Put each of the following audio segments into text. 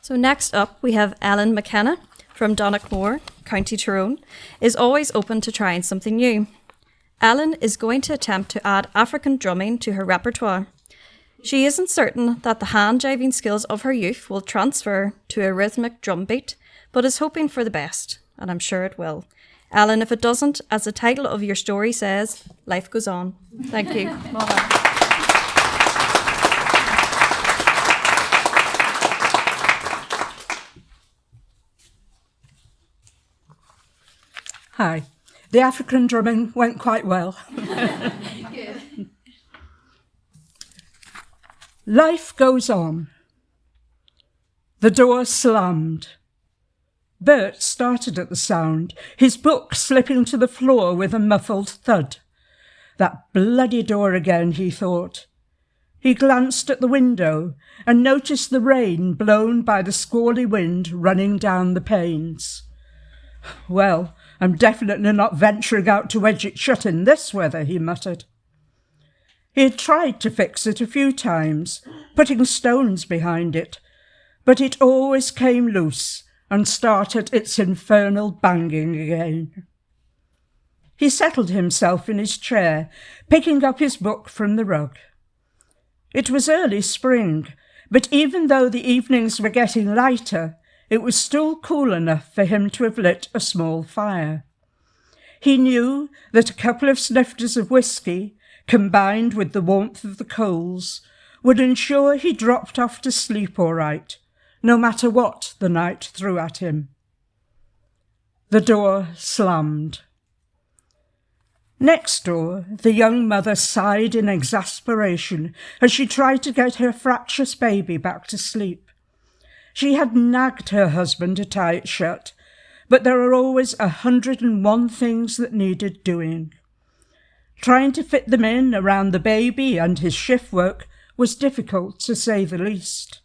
So next up, we have Ellen McKenna from Donaghmore, County Tyrone, is always open to trying something new. Ellen is going to attempt to add African drumming to her repertoire. She isn't certain that the hand-jiving skills of her youth will transfer to a rhythmic drum beat, but is hoping for the best, and I'm sure it will. Ellen, if it doesn't, as the title of your story says, life goes on. Thank you. Hi. The African drumming went quite well. Good. Life goes on. The door slammed. Bert started at the sound, his book slipping to the floor with a muffled thud. That bloody door again, he thought. He glanced at the window and noticed the rain blown by the squally wind running down the panes. Well, I'm definitely not venturing out to wedge it shut in this weather, he muttered. He had tried to fix it a few times, putting stones behind it, but it always came loose and started its infernal banging again. He settled himself in his chair, picking up his book from the rug. It was early spring, but even though the evenings were getting lighter, it was still cool enough for him to have lit a small fire. He knew that a couple of snifters of whisky, combined with the warmth of the coals, would ensure he dropped off to sleep all right, no matter what the night threw at him. The door slammed. Next door, the young mother sighed in exasperation as she tried to get her fractious baby back to sleep. She had nagged her husband to tie it shut, but there are always 101 things that needed doing. Trying to fit them in around the baby and his shift work was difficult, to say the least.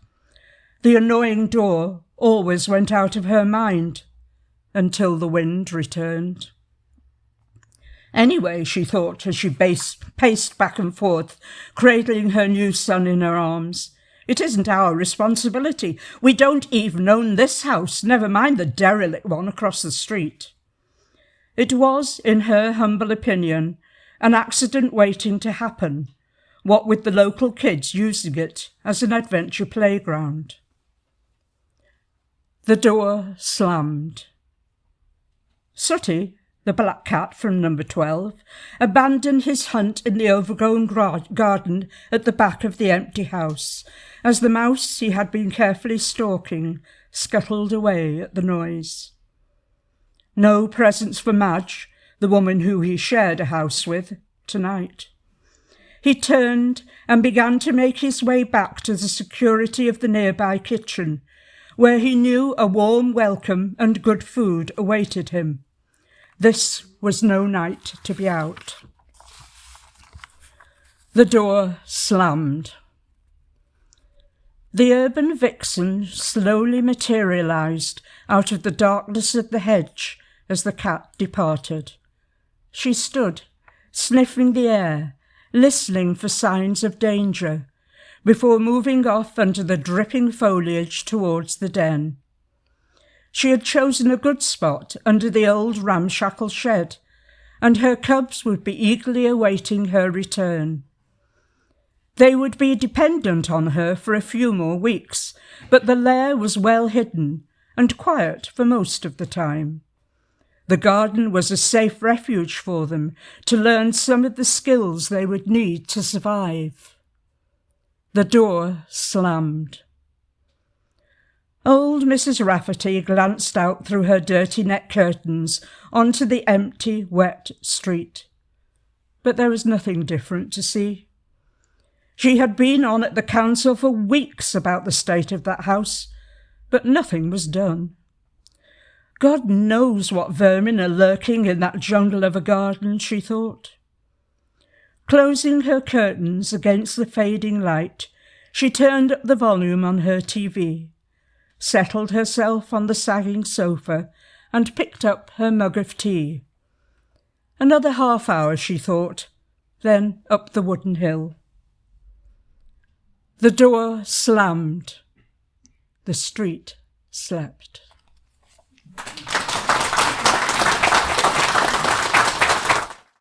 The annoying door always went out of her mind until the wind returned. Anyway, she thought as she paced back and forth, cradling her new son in her arms, it isn't our responsibility. We don't even own this house, never mind the derelict one across the street. It was, in her humble opinion, an accident waiting to happen, what with the local kids using it as an adventure playground. The door slammed. Sooty, the black cat from number 12, abandoned his hunt in the overgrown garden at the back of the empty house, as the mouse he had been carefully stalking scuttled away at the noise. No presents for Madge, the woman who he shared a house with, tonight. He turned and began to make his way back to the security of the nearby kitchen, where he knew a warm welcome and good food awaited him. This was no night to be out. The door slammed. The urban vixen slowly materialised out of the darkness of the hedge as the cat departed. She stood, sniffing the air, listening for signs of danger, before moving off under the dripping foliage towards the den. She had chosen a good spot under the old ramshackle shed, and her cubs would be eagerly awaiting her return. They would be dependent on her for a few more weeks, but the lair was well hidden and quiet for most of the time. The garden was a safe refuge for them to learn some of the skills they would need to survive. The door slammed. Old Mrs. Rafferty glanced out through her dirty net curtains onto the empty, wet street. But there was nothing different to see. She had been on at the council for weeks about the state of that house, but nothing was done. God knows what vermin are lurking in that jungle of a garden, she thought. Closing her curtains against the fading light, she turned up the volume on her TV, settled herself on the sagging sofa, and picked up her mug of tea. Another half hour, she thought, then up the wooden hill. The door slammed. The street slept.